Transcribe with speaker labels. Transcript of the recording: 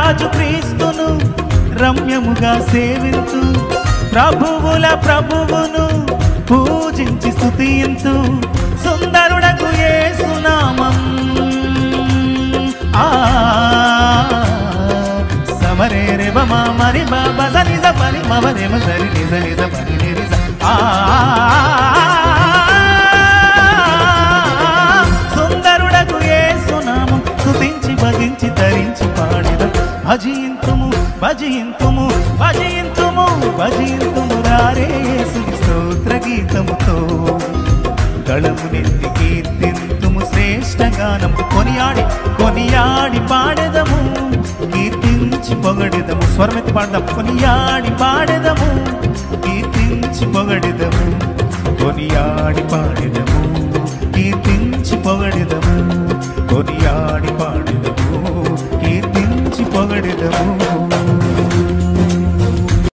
Speaker 1: రాజు క్రీస్తును రమ్యముగా సేవింతు, ప్రభువుల ప్రభువును పూజించి స్తుతింతు, సుందరుడకు యేసునామం సమరే రే బమ మరి బ జని జ పని మమ రే మ సరి ని జ ని జ పని ని రి జ సుందరుడకు యేసునామం స్తుతించి భజించి ధరించి పాడెదం, భజింతుము భజింతుము భజింతుము భజింతుము రారే యేసుని స్తోత్ర గీతముతో, గళమునెత్తి కీర్తింతుము శ్రేష్ఠ గానము, కొనియాడి కొనియాడి పాడెదము, కీర్తించి పొగడెదము. స్వరమెత్తి పాడదాం. కొనియాడి పాడెదము, కీర్తించి పొగడెదము, కొనియాడి పాడెదము, కీర్తించి పొగడెదము, కొనియాడి పాడెదము, కీర్తించి పొగడెదము.